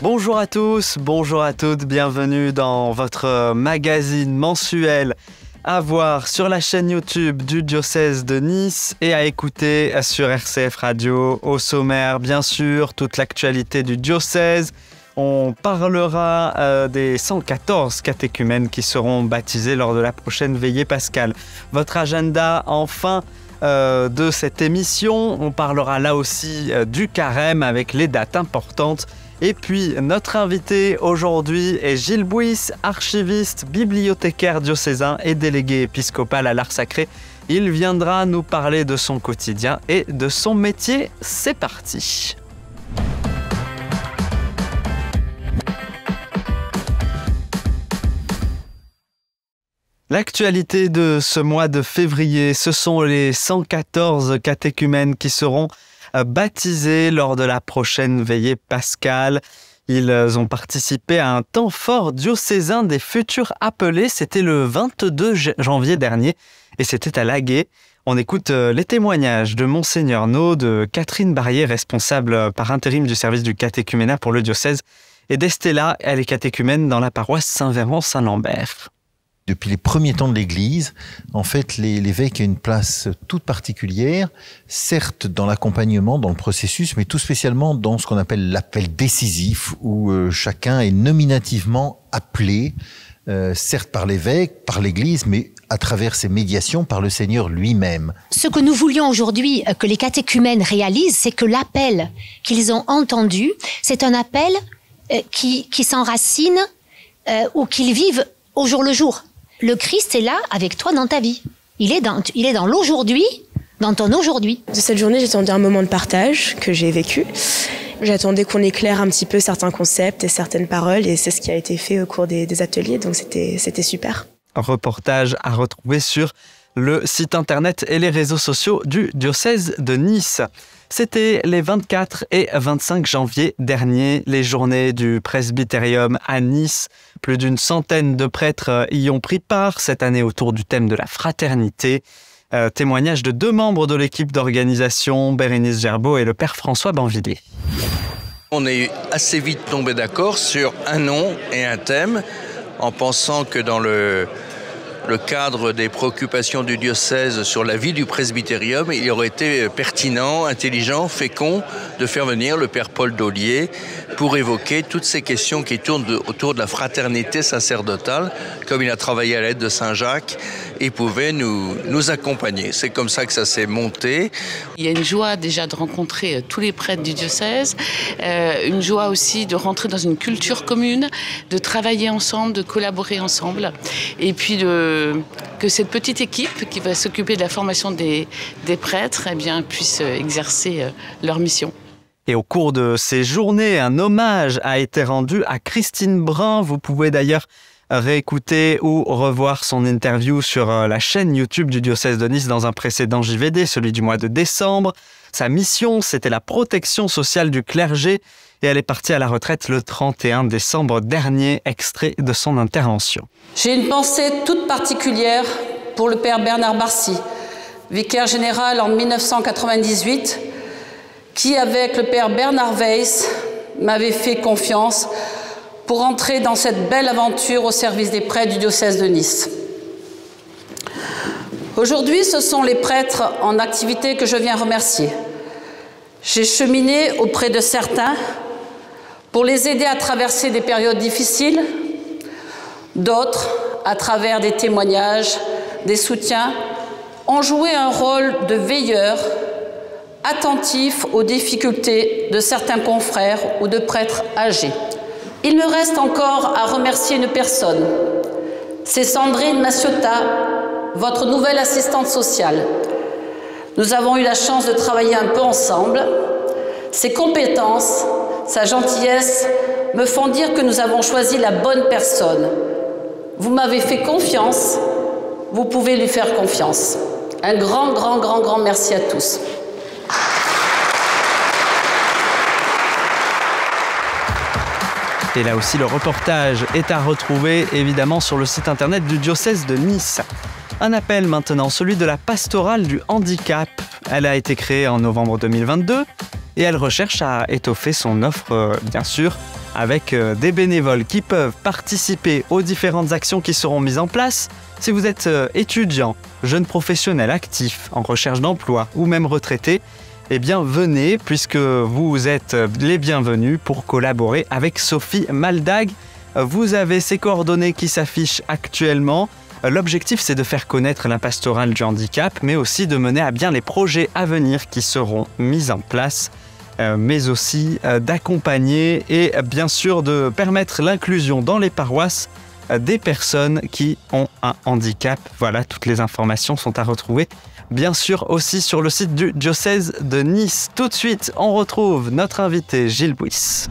Bonjour à tous, bonjour à toutes, bienvenue dans votre magazine mensuel à voir sur la chaîne YouTube du diocèse de Nice et à écouter sur RCF Radio. Au sommaire, bien sûr, toute l'actualité du diocèse. On parlera des 114 catéchumènes qui seront baptisés lors de la prochaine veillée pascale. Votre agenda, enfin, de cette émission. On parlera là aussi du carême avec les dates importantes. Et puis, notre invité aujourd'hui est Gilles Bouys, archiviste, bibliothécaire diocésain et délégué épiscopal à l'art sacré. Il viendra nous parler de son quotidien et de son métier. C'est parti! L'actualité de ce mois de février, ce sont les 114 catéchumènes qui seront baptisés lors de la prochaine veillée pascale. Ils ont participé à un temps fort diocésain des futurs appelés. C'était le 22 janvier dernier et c'était à Laguet. On écoute les témoignages de Monseigneur No, de Catherine Barrier, responsable par intérim du service du catéchuménat pour le diocèse, et d'Estella, elle est catéchumène dans la paroisse Saint-Véran-Saint-Lambert. Depuis les premiers temps de l'Église, en fait, l'évêque a une place toute particulière, certes dans l'accompagnement, dans le processus, mais tout spécialement dans ce qu'on appelle l'appel décisif, où chacun est nominativement appelé, certes par l'évêque, par l'Église, mais à travers ses médiations, par le Seigneur lui-même. Ce que nous voulions aujourd'hui que les catéchumènes réalisent, c'est que l'appel qu'ils ont entendu, c'est un appel qui s'enracine ou qu'ils vivent au jour le jour. Le Christ est là avec toi dans ta vie. Il est dans l'aujourd'hui, dans ton aujourd'hui. De cette journée, j'attendais un moment de partage que j'ai vécu. J'attendais qu'on éclaire un petit peu certains concepts et certaines paroles, et c'est ce qui a été fait au cours des ateliers, donc c'était super. Un reportage à retrouver sur le site internet et les réseaux sociaux du diocèse de Nice. C'était les 24 et 25 janvier dernier, les journées du presbytérium à Nice. Plus d'une centaine de prêtres y ont pris part cette année autour du thème de la fraternité. Témoignage de deux membres de l'équipe d'organisation, Bérénice Gerbeau et le père François Banvilliers. On est assez vite tombé d'accord sur un nom et un thème, en pensant que dans le cadre des préoccupations du diocèse sur la vie du presbytérium, il aurait été pertinent, intelligent, fécond de faire venir le père Paul Daulier pour évoquer toutes ces questions qui tournent autour de la fraternité sacerdotale, comme il a travaillé à l'aide de Saint-Jacques et pouvait nous accompagner. C'est comme ça que ça s'est monté. Il y a une joie déjà de rencontrer tous les prêtres du diocèse, une joie aussi de rentrer dans une culture commune, de travailler ensemble, de collaborer ensemble, et puis que cette petite équipe qui va s'occuper de la formation des prêtres puisse exercer leur mission. Et au cours de ces journées, un hommage a été rendu à Christine Brun. Vous pouvez d'ailleurs réécouter ou revoir son interview sur la chaîne YouTube du diocèse de Nice dans un précédent JVD, celui du mois de décembre. Sa mission, c'était la protection sociale du clergé et elle est partie à la retraite le 31 décembre dernier, extrait de son intervention. J'ai une pensée toute particulière pour le père Bernard Barcy, vicaire général en 1998, qui, avec le père Bernard Weiss, m'avait fait confiance pour entrer dans cette belle aventure au service des prêtres du diocèse de Nice. Aujourd'hui, ce sont les prêtres en activité que je viens remercier. J'ai cheminé auprès de certains pour les aider à traverser des périodes difficiles, d'autres, à travers des témoignages, des soutiens, ont joué un rôle de veilleur, attentif aux difficultés de certains confrères ou de prêtres âgés. Il me reste encore à remercier une personne. C'est Sandrine Massiota, votre nouvelle assistante sociale. Nous avons eu la chance de travailler un peu ensemble. Ses compétences, sa gentillesse me font dire que nous avons choisi la bonne personne. Vous m'avez fait confiance, vous pouvez lui faire confiance. Un grand merci à tous. Et là aussi, le reportage est à retrouver évidemment sur le site internet du diocèse de Nice. Un appel maintenant, celui de la pastorale du handicap. Elle a été créée en novembre 2022. et elle recherche à étoffer son offre, bien sûr, avec des bénévoles qui peuvent participer aux différentes actions qui seront mises en place. Si vous êtes étudiant, jeune professionnel actif, en recherche d'emploi ou même retraité, eh bien venez puisque vous êtes les bienvenus pour collaborer avec Sophie Maldag. Vous avez ses coordonnées qui s'affichent actuellement. L'objectif, c'est de faire connaître la pastorale du handicap, mais aussi de mener à bien les projets à venir qui seront mis en place, mais aussi d'accompagner et bien sûr de permettre l'inclusion dans les paroisses des personnes qui ont un handicap. Voilà, toutes les informations sont à retrouver, bien sûr, aussi sur le site du diocèse de Nice. Tout de suite, on retrouve notre invité Gilles Bouis.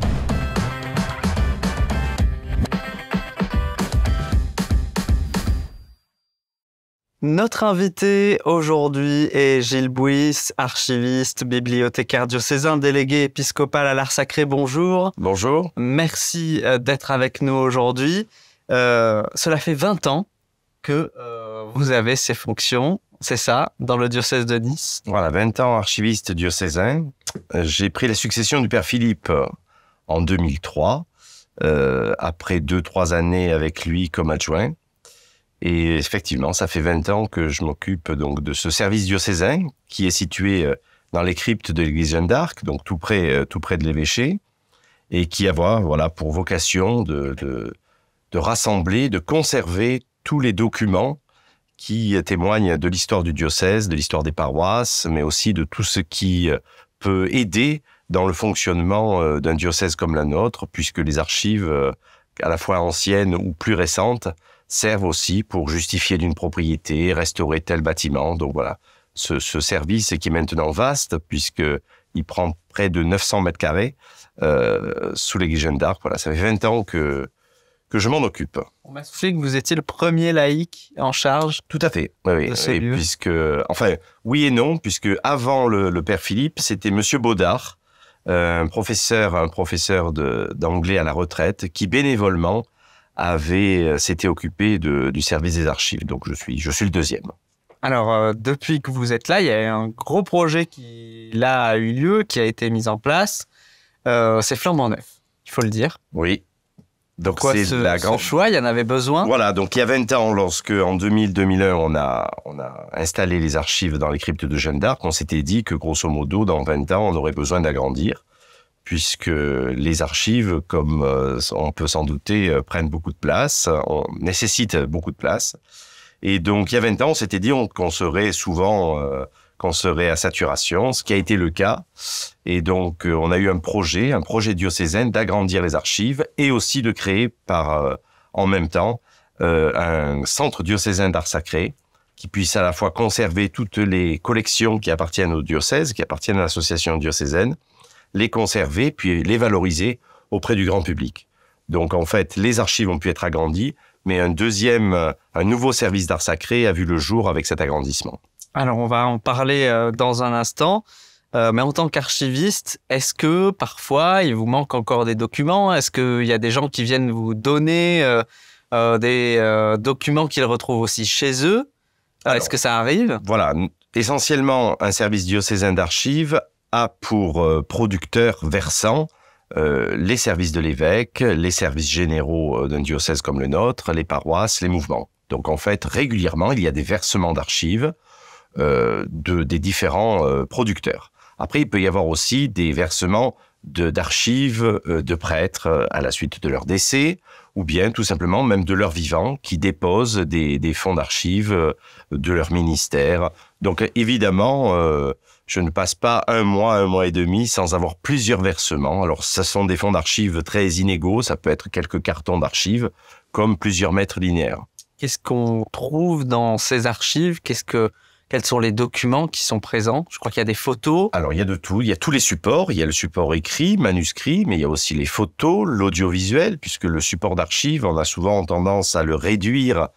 Notre invité aujourd'hui est Gilles Bouis, archiviste, bibliothécaire diocésain, délégué épiscopal à l'art sacré. Bonjour. Bonjour. Merci d'être avec nous aujourd'hui. Cela fait 20 ans que vous avez ces fonctions, c'est ça, dans le diocèse de Nice? Voilà, 20 ans archiviste diocésain. J'ai pris la succession du père Philippe en 2003, après 2-3 années avec lui comme adjoint. Et effectivement, ça fait 20 ans que je m'occupe donc de ce service diocésain qui est situé dans les cryptes de l'église Jeanne d'Arc, donc tout près de l'évêché, et qui a voilà, pour vocation de rassembler, de conserver tous les documents qui témoignent de l'histoire du diocèse, de l'histoire des paroisses, mais aussi de tout ce qui peut aider dans le fonctionnement d'un diocèse comme la nôtre, puisque les archives, à la fois anciennes ou plus récentes, servent aussi pour justifier d'une propriété, restaurer tel bâtiment. Donc voilà, ce service qui est maintenant vaste, puisqu'il prend près de 900 mètres carrés sous l'église Jeanne d'Arc. Voilà, ça fait 20 ans que je m'en occupe. On m'a soufflé que vous étiez le premier laïc en charge. Tout à fait, oui. Et puisque, enfin, oui et non, puisque avant le père Philippe, c'était monsieur Baudard, un professeur d'anglais à la retraite, qui bénévolement s'était occupé du service des archives. Donc je suis le deuxième. Alors, depuis que vous êtes là, il y a un gros projet qui là a eu lieu, qui a été mis en place. C'est flambant neuf, il faut le dire. Oui. Donc pourquoi ce choix, il y en avait besoin? Voilà, donc il y a 20 ans, lorsque en 2000-2001, on a installé les archives dans les cryptes de Jeanne d'Arc, on s'était dit que grosso modo, dans 20 ans, on aurait besoin d'agrandir, puisque les archives, comme on peut s'en douter, prennent beaucoup de place, nécessitent beaucoup de place. Et donc, il y a 20 ans, on s'était dit qu'on serait souvent, qu'on serait à saturation, ce qui a été le cas. Et donc, on a eu un projet diocésain d'agrandir les archives et aussi de créer en même temps, un centre diocésain d'art sacré qui puisse à la fois conserver toutes les collections qui appartiennent au diocèse, qui appartiennent à l'association diocésaine, les conserver, puis les valoriser auprès du grand public. Donc, en fait, les archives ont pu être agrandies, mais un nouveau service d'art sacré a vu le jour avec cet agrandissement. Alors, on va en parler dans un instant. Mais en tant qu'archiviste, est-ce que parfois, il vous manque encore des documents? Est-ce qu'il y a des gens qui viennent vous donner des documents qu'ils retrouvent aussi chez eux? Est-ce que ça arrive? Voilà. Essentiellement, un service diocésain d'archives a pour producteur versant les services de l'évêque, les services généraux d'un diocèse comme le nôtre, les paroisses, les mouvements. Donc en fait, régulièrement, il y a des versements d'archives des différents producteurs. Après, il peut y avoir aussi des versements d'archives de prêtres à la suite de leur décès, ou bien tout simplement même de leur vivant, qui déposent des fonds d'archives de leur ministère. Donc évidemment, je ne passe pas un mois et demi sans avoir plusieurs versements. Alors, ce sont des fonds d'archives très inégaux, ça peut être quelques cartons d'archives, comme plusieurs mètres linéaires. Qu'est-ce qu'on trouve dans ces archives? Quels sont les documents qui sont présents? Je crois qu'il y a des photos. Alors, il y a de tout. Il y a tous les supports. Il y a le support écrit, manuscrit, mais il y a aussi les photos, l'audiovisuel, puisque le support d'archives, on a souvent tendance à le réduire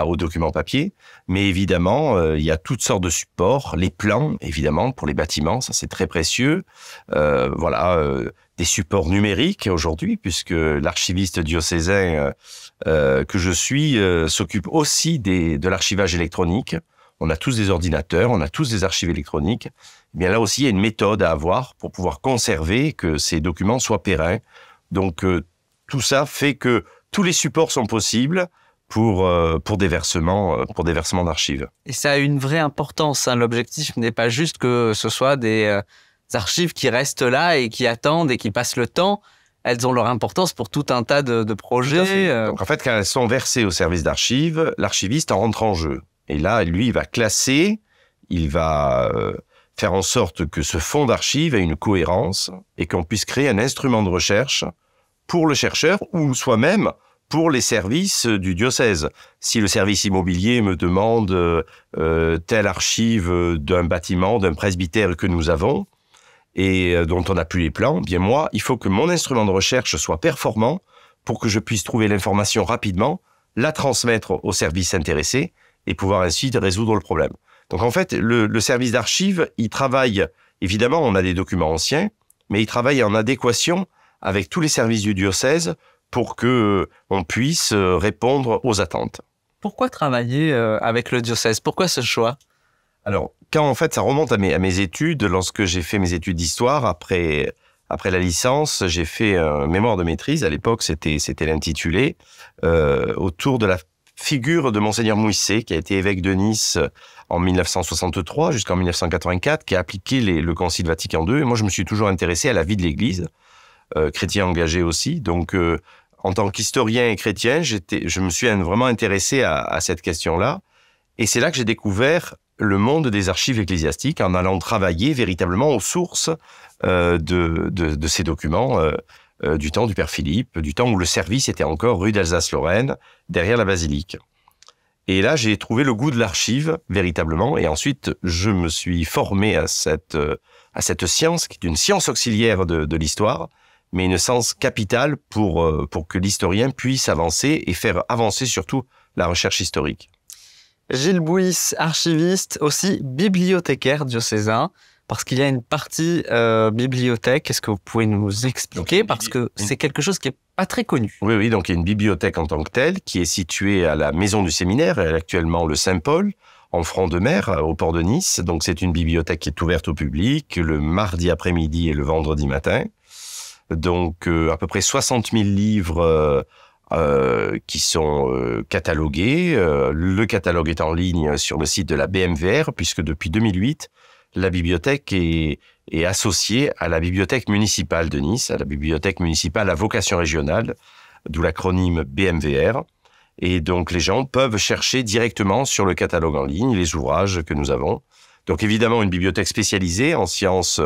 aux documents papier. Mais évidemment, il y a toutes sortes de supports. Les plans, évidemment, pour les bâtiments, ça c'est très précieux. Des supports numériques aujourd'hui, puisque l'archiviste diocésain que je suis s'occupe aussi de l'archivage électronique. on a tous des ordinateurs, on a tous des archives électroniques. Eh bien là aussi, il y a une méthode à avoir pour pouvoir conserver, que ces documents soient pérennes. Donc tout ça fait que tous les supports sont possibles pour des versements d'archives. Et ça a une vraie importance, hein. L'objectif n'est pas juste que ce soit des archives qui restent là et qui attendent et qui passent le temps. Elles ont leur importance pour tout un tas de projets. Donc en fait, quand elles sont versées au service d'archives, l'archiviste en rentre en jeu. Et là, lui, il va classer, il va faire en sorte que ce fonds d'archives ait une cohérence et qu'on puisse créer un instrument de recherche pour le chercheur ou soi-même pour les services du diocèse. Si le service immobilier me demande telle archive d'un bâtiment, d'un presbytère que nous avons et dont on n'a plus les plans, bien moi, il faut que mon instrument de recherche soit performant pour que je puisse trouver l'information rapidement, la transmettre au service intéressé et pouvoir ainsi résoudre le problème. Donc en fait, le service d'archives, il travaille, évidemment, on a des documents anciens, mais il travaille en adéquation avec tous les services du diocèse pour que on puisse répondre aux attentes. Pourquoi travailler avec le diocèse? Pourquoi ce choix? Alors, quand en fait ça remonte à mes études, lorsque j'ai fait mes études d'histoire, après la licence, j'ai fait un mémoire de maîtrise. À l'époque, c'était l'intitulé, autour de la figure de Monseigneur Mouisset, qui a été évêque de Nice en 1963 jusqu'en 1984, qui a appliqué le Concile Vatican II. Et moi, je me suis toujours intéressé à la vie de l'Église, chrétien engagé aussi. Donc, en tant qu'historien et chrétien, je me suis vraiment intéressé à cette question-là. Et c'est là que j'ai découvert le monde des archives ecclésiastiques en allant travailler véritablement aux sources de ces documents du temps du Père Philippe, du temps où le service était encore rue d'Alsace-Lorraine, derrière la basilique. Et là, j'ai trouvé le goût de l'archive, véritablement, et ensuite, je me suis formé à cette science, qui est une science auxiliaire de l'histoire, mais une science capitale pour que l'historien puisse avancer et faire avancer surtout la recherche historique. Gilles Bouys, archiviste, aussi bibliothécaire diocésain, parce qu'il y a une partie bibliothèque. Est-ce que vous pouvez nous expliquer? Parce que c'est quelque chose qui est pas très connu. Oui, donc il y a une bibliothèque en tant que telle qui est située à la maison du séminaire, actuellement le Saint-Paul, en front de mer, au port de Nice. Donc c'est une bibliothèque qui est ouverte au public le mardi après-midi et le vendredi matin. Donc à peu près 60 000 livres qui sont catalogués. Le catalogue est en ligne sur le site de la BMVR, puisque depuis 2008, la bibliothèque est associée à la bibliothèque municipale de Nice, à la bibliothèque municipale à vocation régionale, d'où l'acronyme BMVR. Et donc les gens peuvent chercher directement sur le catalogue en ligne les ouvrages que nous avons. Donc évidemment une bibliothèque spécialisée en sciences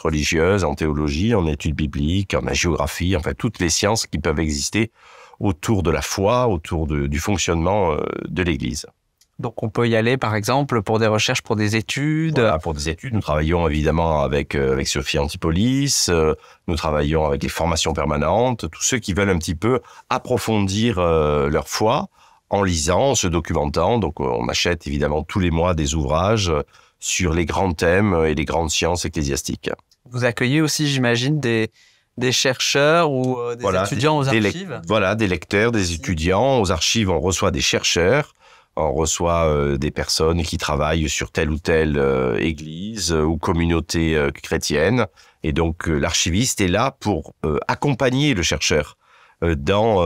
religieuses, en théologie, en études bibliques, en géographie, enfin toutes les sciences qui peuvent exister autour de la foi, autour du fonctionnement de l'Église. Donc on peut y aller, par exemple, pour des recherches, pour des études. Voilà, pour des études, nous travaillons évidemment avec Sophie Antipolis, nous travaillons avec les formations permanentes, tous ceux qui veulent un petit peu approfondir leur foi en lisant, en se documentant. Donc on achète évidemment tous les mois des ouvrages sur les grands thèmes et les grandes sciences ecclésiastiques. Vous accueillez aussi, j'imagine, des chercheurs ou des étudiants aux archives? Voilà, des lecteurs, des étudiants. Aux archives, on reçoit des chercheurs. On reçoit des personnes qui travaillent sur telle ou telle église ou communauté chrétienne. Et donc, l'archiviste est là pour accompagner le chercheur dans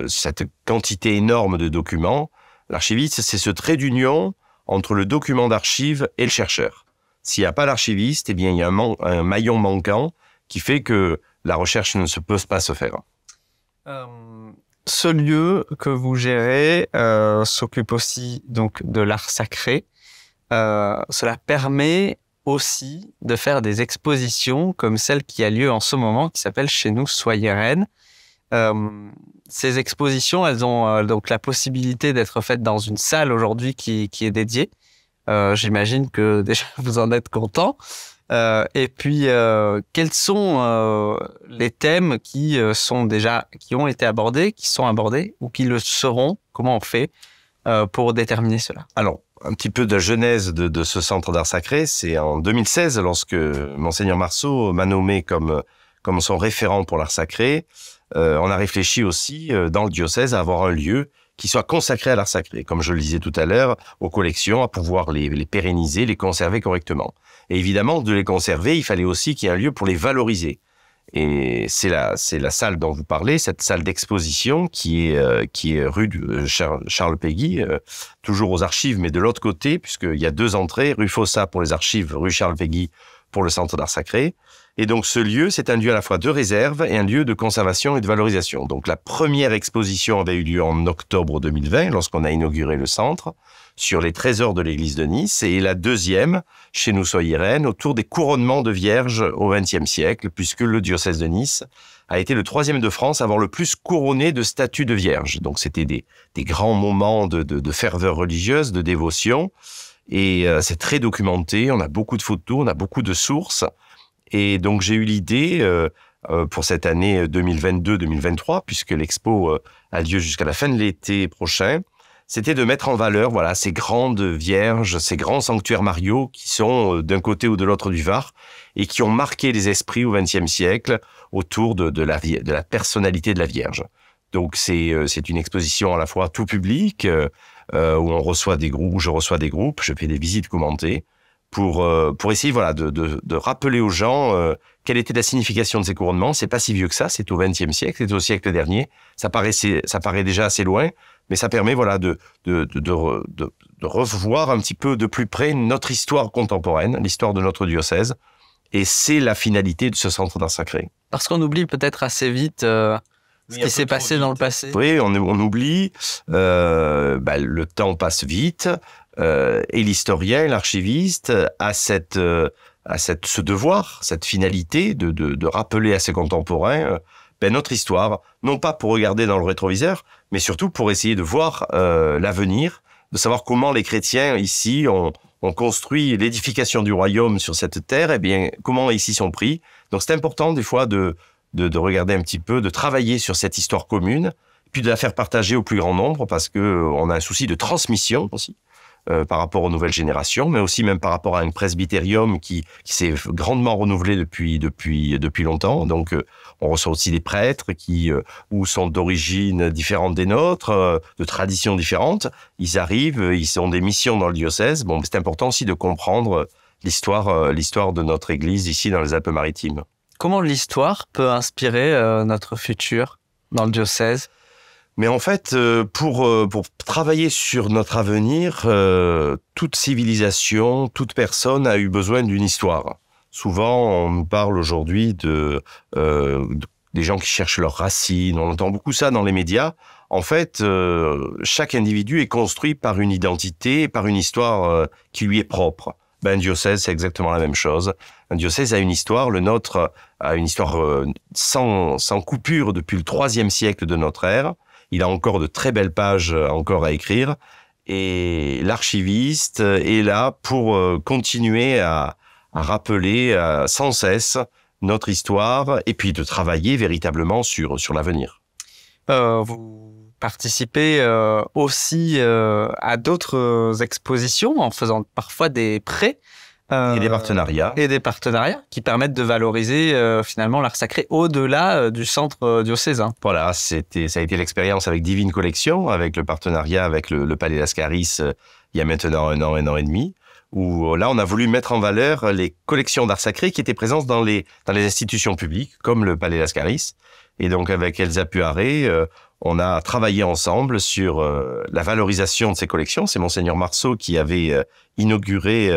cette quantité énorme de documents. L'archiviste, c'est ce trait d'union entre le document d'archive et le chercheur. S'il n'y a pas l'archiviste, eh bien, il y a un maillon manquant qui fait que la recherche ne peut pas se faire. Ce lieu que vous gérez s'occupe aussi donc de l'art sacré. Cela permet aussi de faire des expositions comme celle qui a lieu en ce moment, qui s'appelle Chez nous, soyez reine. Ces expositions, elles ont donc la possibilité d'être faites dans une salle aujourd'hui qui est dédiée. J'imagine que déjà vous en êtes content. Et puis, quels sont les thèmes qui ont été abordés, qui sont abordés ou qui le seront? Comment on fait pour déterminer cela? Alors, un petit peu de la genèse de ce centre d'art sacré, c'est en 2016, lorsque Monseigneur Marceau m'a nommé comme son référent pour l'art sacré. On a réfléchi aussi dans le diocèse à avoir un lieu qui soient consacrés à l'art sacré, comme je le disais tout à l'heure, aux collections, à pouvoir les pérenniser, les conserver correctement. Et évidemment, de les conserver, il fallait aussi qu'il y ait un lieu pour les valoriser. Et c'est la salle dont vous parlez, cette salle d'exposition qui est rue Charles Péguy, toujours aux archives, mais de l'autre côté, puisqu'il y a 2 entrées, rue Fossat pour les archives, rue Charles Péguy pour le Centre d'art sacré. Et donc ce lieu, c'est un lieu à la fois de réserve et un lieu de conservation et de valorisation. Donc la première exposition avait eu lieu en octobre 2020, lorsqu'on a inauguré le centre, sur les trésors de l'église de Nice, et la deuxième, chez nous soyez reine, autour des couronnements de vierges au XXe siècle, puisque le diocèse de Nice a été le 3e de France à avoir le plus couronné de statues de vierges. Donc c'était des grands moments de ferveur religieuse, de dévotion, et c'est très documenté, on a beaucoup de photos, on a beaucoup de sources, et donc j'ai eu l'idée, pour cette année 2022-2023, puisque l'expo a lieu jusqu'à la fin de l'été prochain, c'était de mettre en valeur ces grandes vierges, ces grands sanctuaires mariaux qui sont d'un côté ou de l'autre du Var et qui ont marqué les esprits au XXe siècle autour de la personnalité de la Vierge. Donc c'est une exposition à la fois tout public, où on reçoit des groupes, où je reçois des groupes, je fais des visites commentées, pour essayer de rappeler aux gens quelle était la signification de ces couronnements. C'est pas si vieux que ça, c'est au XXe siècle, c'est au siècle dernier. Ça paraît déjà assez loin, mais ça permet de revoir un petit peu de plus près notre histoire contemporaine, l'histoire de notre diocèse, et c'est la finalité de ce centre d'art sacré. Parce qu'on oublie peut-être assez vite ce qui s'est passé dans le passé. Oui, on oublie, le temps passe vite, et l'historien, l'archiviste a ce devoir, cette finalité de rappeler à ses contemporains notre histoire, non pas pour regarder dans le rétroviseur, mais surtout pour essayer de voir l'avenir, de savoir comment les chrétiens ici ont construit l'édification du royaume sur cette terre, et bien comment ils s'y sont pris. Donc c'est important des fois de regarder un petit peu, de travailler sur cette histoire commune, puis de la faire partager au plus grand nombre, parce que on a un souci de transmission aussi. Par rapport aux nouvelles générations, mais aussi même par rapport à un presbytérium qui s'est grandement renouvelé depuis longtemps. Donc, on reçoit aussi des prêtres qui ou sont d'origine différente des nôtres, de traditions différentes. Ils arrivent, ils ont des missions dans le diocèse. Bon, c'est important aussi de comprendre l'histoire de notre Église ici dans les Alpes-Maritimes. Comment l'histoire peut inspirer notre futur dans le diocèse ? Mais en fait, pour travailler sur notre avenir, toute civilisation, toute personne a eu besoin d'une histoire. Souvent, on nous parle aujourd'hui des gens qui cherchent leurs racines. On entend beaucoup ça dans les médias. En fait, chaque individu est construit par une identité, par une histoire qui lui est propre. Un diocèse, c'est exactement la même chose. Un diocèse a une histoire. Le nôtre a une histoire sans coupure depuis le 3e siècle de notre ère. Il a encore de très belles pages encore à écrire. Et l'archiviste est là pour continuer à rappeler sans cesse notre histoire et puis de travailler véritablement sur l'avenir. Vous participez aussi à d'autres expositions en faisant parfois des prêts. Et des partenariats. Et des partenariats qui permettent de valoriser finalement l'art sacré au-delà du centre diocésain. Voilà, ça a été l'expérience avec Divine Collection, avec le partenariat avec le Palais Lascaris il y a maintenant un an et demi, où là on a voulu mettre en valeur les collections d'art sacré qui étaient présentes dans les institutions publiques, comme le Palais Lascaris. Et donc avec Elsa Puaré, on a travaillé ensemble sur la valorisation de ces collections. C'est Monseigneur Marceau qui avait inauguré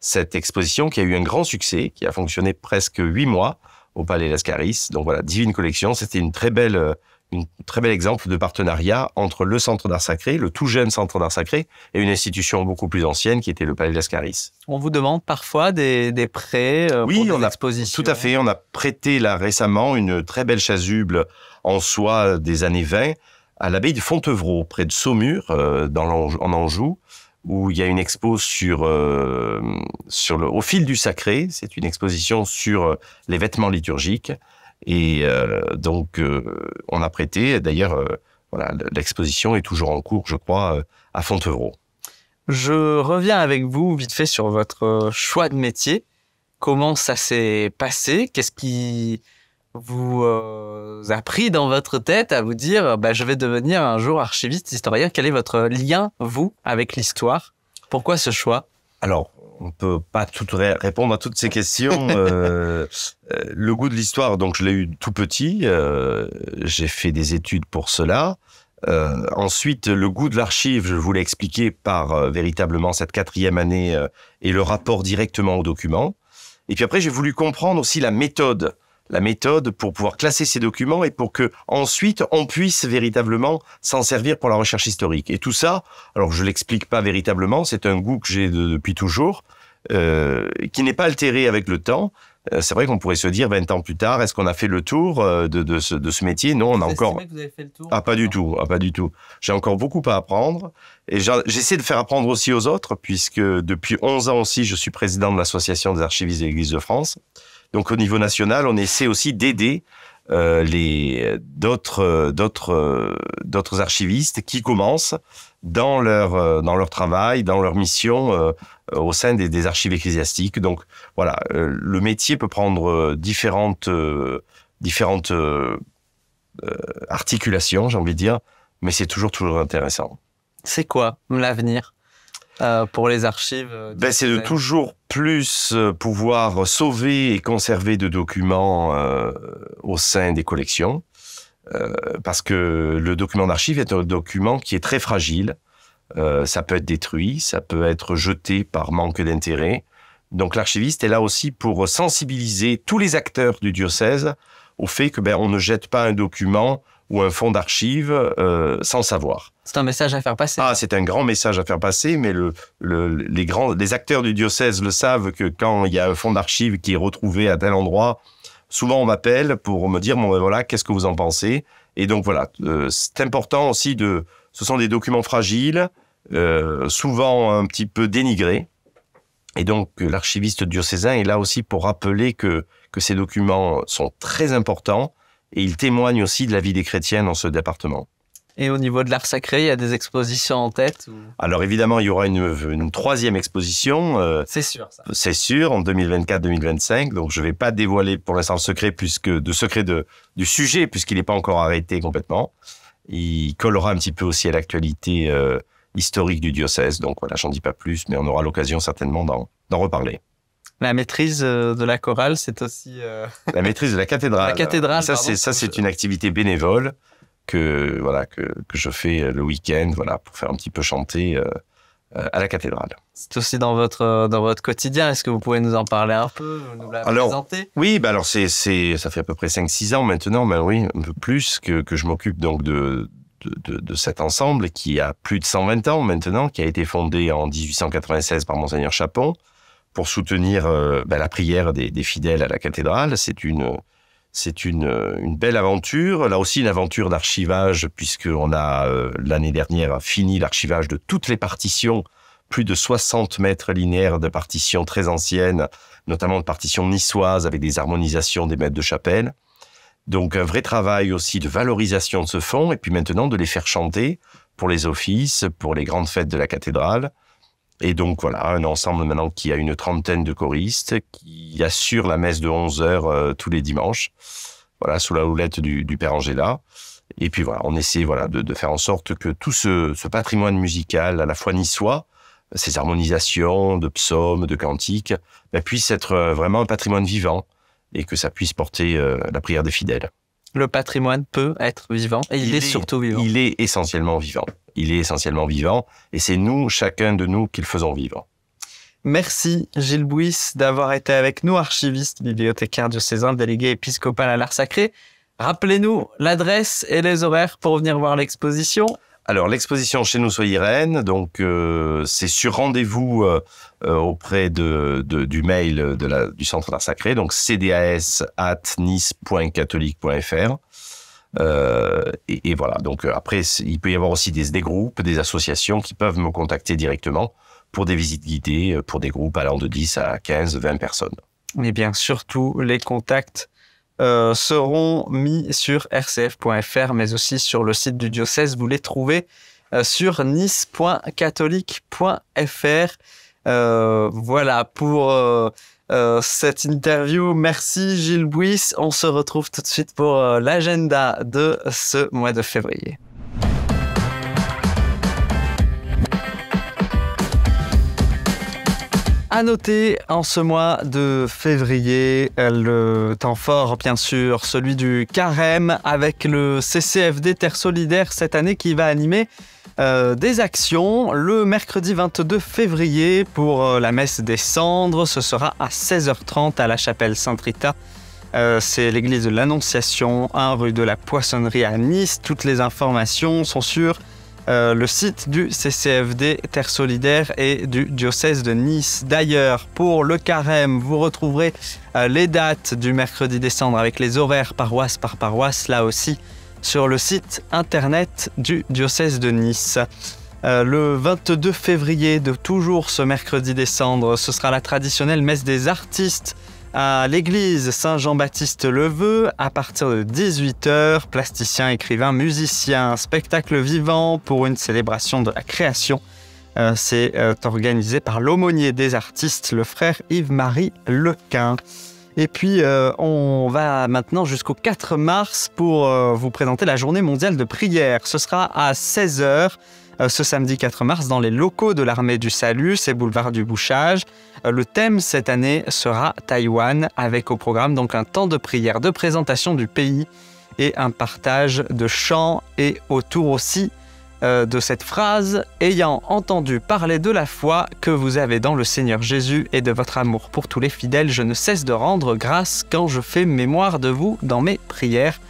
cette exposition qui a eu un grand succès, qui a fonctionné presque 8 mois au Palais Lascaris. Donc voilà, Divine Collection, c'était un très bel exemple de partenariat entre le Centre d'Art Sacré, le tout jeune Centre d'Art Sacré, et une institution beaucoup plus ancienne qui était le Palais Lascaris. On vous demande parfois des prêts oui, pour des expositions. Tout à fait. On a prêté là récemment une très belle chasuble en soie des années 20 à l'abbaye de Fontevraud, près de Saumur, en Anjou, où il y a une expo au fil du sacré. C'est une exposition sur les vêtements liturgiques. Et donc, on a prêté. D'ailleurs, l'exposition est toujours en cours, je crois, à Fontevraud. Je reviens avec vous vite fait sur votre choix de métier. Comment ça s'est passé ? Qu'est-ce qui vous a pris dans votre tête à vous dire je vais devenir un jour archiviste, historien? Quel est votre lien, vous, avec l'histoire? Pourquoi ce choix? Alors, on peut pas répondre à toutes ces questions. Le goût de l'histoire, donc je l'ai eu tout petit. J'ai fait des études pour cela. Ensuite, le goût de l'archive, je vous l'ai expliqué par véritablement cette 4e année et le rapport directement aux documents. Et puis après, j'ai voulu comprendre aussi la méthode pour pouvoir classer ces documents et pour que ensuite on puisse véritablement s'en servir pour la recherche historique. Et tout ça, alors je l'explique pas véritablement, c'est un goût que j'ai depuis toujours, qui n'est pas altéré avec le temps. C'est vrai qu'on pourrait se dire 20 ans plus tard, est-ce qu'on a fait le tour de ce métier? Non, on a encore... Que vous avez fait le tour? Pas du tout. J'ai encore beaucoup à apprendre et j'essaie de faire apprendre aussi aux autres puisque depuis 11 ans aussi, je suis président de l'association des archivistes de l'Église de France. Donc au niveau national, on essaie aussi d'aider d'autres archivistes qui commencent dans leur travail, dans leur mission au sein des archives ecclésiastiques. Donc voilà, le métier peut prendre différentes articulations, j'ai envie de dire, mais c'est toujours intéressant. C'est quoi l'avenir pour les archives? C'est de toujours plus pouvoir sauver et conserver de documents au sein des collections, parce que le document d'archive est un document qui est très fragile. Ça peut être détruit, ça peut être jeté par manque d'intérêt. Donc l'archiviste est là aussi pour sensibiliser tous les acteurs du diocèse au fait que on ne jette pas un document ou un fonds d'archives sans savoir. C'est un message à faire passer. C'est un grand message à faire passer, mais les acteurs du diocèse le savent que quand il y a un fonds d'archives qui est retrouvé à tel endroit, souvent on m'appelle pour me dire voilà, qu'est-ce que vous en pensez? Et donc voilà, c'est important aussi ce sont des documents fragiles, souvent un petit peu dénigrés. Et donc l'archiviste diocésain est là aussi pour rappeler que ces documents sont très importants et ils témoignent aussi de la vie des chrétiens dans ce département. Et au niveau de l'art sacré, il y a des expositions en tête ou... Alors évidemment, il y aura une 3e exposition. C'est sûr, ça. C'est sûr, en 2024-2025. Donc je ne vais pas dévoiler pour l'instant le secret, du sujet, puisqu'il n'est pas encore arrêté complètement. Il collera un petit peu aussi à l'actualité historique du diocèse. Donc voilà, j'en dis pas plus, mais on aura l'occasion certainement d'en reparler. La maîtrise de la chorale, c'est aussi... La maîtrise de la cathédrale. La cathédrale, c'est une activité bénévole que je fais le week-end, pour faire un petit peu chanter à la cathédrale. C'est aussi dans votre quotidien. Est-ce que vous pouvez nous en parler un peu, nous la présenter? Oui, ça fait à peu près 5-6 ans maintenant, oui, un peu plus que je m'occupe donc de cet ensemble qui a plus de 120 ans maintenant, qui a été fondé en 1896 par Monseigneur Chapon pour soutenir la prière des fidèles à la cathédrale. C'est une belle aventure, là aussi une aventure d'archivage, puisqu'on a l'année dernière fini l'archivage de toutes les partitions, plus de 60 mètres linéaires de partitions très anciennes, notamment de partitions niçoises avec des harmonisations des maîtres de chapelle. Donc un vrai travail aussi de valorisation de ce fonds, et puis maintenant de les faire chanter pour les offices, pour les grandes fêtes de la cathédrale. Et donc voilà, un ensemble maintenant qui a une 30aine de choristes, qui assure la messe de 11h tous les dimanches, sous la houlette du Père Angela. Et puis voilà, on essaie de faire en sorte que tout ce patrimoine musical, à la fois niçois, ces harmonisations de psaumes, de cantiques, puisse être vraiment un patrimoine vivant et que ça puisse porter la prière des fidèles. Le patrimoine peut être vivant et il est surtout vivant. Il est essentiellement vivant. Et c'est nous, chacun de nous, qui le faisons vivre. Merci Gilles Bouis d'avoir été avec nous, archiviste, bibliothécaire diocésain, délégué épiscopal à l'art sacré. Rappelez-nous l'adresse et les horaires pour venir voir l'exposition. Alors, l'exposition chez nous, Soyez Reine, donc c'est sur rendez-vous auprès du mail du Centre d'Art Sacré, donc cdas@nice.catholique.fr. Et voilà, donc après, il peut y avoir aussi des groupes, des associations qui peuvent me contacter directement pour des visites guidées, pour des groupes allant de 10 à 15, 20 personnes. Et bien, surtout, les contacts seront mis sur rcf.fr, mais aussi sur le site du diocèse. Vous les trouvez sur nice.catholique.fr. Voilà, pour cette interview. Merci Gilles Bouis. On se retrouve tout de suite pour l'agenda de ce mois de février. À noter, en ce mois de février, le temps fort, bien sûr, celui du carême, avec le CCFD Terre Solidaire cette année qui va animer des actions. Le mercredi 22 février, pour la messe des cendres, ce sera à 16h30 à la chapelle Sainte-Rita. C'est l'église de l'Annonciation, 1 rue de la Poissonnerie à Nice. Toutes les informations sont sur le site du CCFD Terre Solidaire et du diocèse de Nice. D'ailleurs, pour le carême, vous retrouverez les dates du mercredi des cendres avec les horaires paroisse par paroisse, là aussi sur le site internet du diocèse de Nice. Le 22 février de toujours ce mercredi des cendres, ce sera la traditionnelle messe des artistes à l'église Saint-Jean-Baptiste-Leveux à partir de 18h. Plasticiens, écrivains, musiciens, spectacle vivant pour une célébration de la création. C'est organisé par l'aumônier des artistes, le frère Yves-Marie Lequin. Et puis, on va maintenant jusqu'au 4 mars pour vous présenter la journée mondiale de prière. Ce sera à 16h. Ce samedi 4 mars dans les locaux de l'Armée du Salut, c'est boulevard du Bouchage. Le thème cette année sera Taïwan, avec au programme donc un temps de prière, de présentation du pays et un partage de chants, et autour aussi de cette phrase « Ayant entendu parler de la foi que vous avez dans le Seigneur Jésus et de votre amour pour tous les fidèles, je ne cesse de rendre grâce quand je fais mémoire de vous dans mes prières. »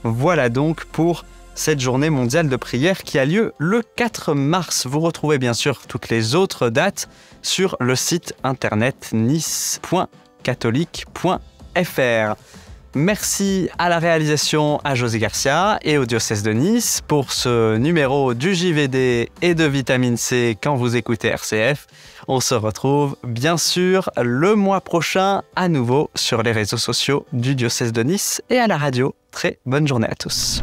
Voilà donc pour cette journée mondiale de prière qui a lieu le 4 mars. Vous retrouvez bien sûr toutes les autres dates sur le site internet nice.catholique.fr. Merci à la réalisation à José Garcia et au diocèse de Nice pour ce numéro du JVD et de Vitamine C quand vous écoutez RCF. On se retrouve bien sûr le mois prochain à nouveau sur les réseaux sociaux du diocèse de Nice et à la radio. Très bonne journée à tous.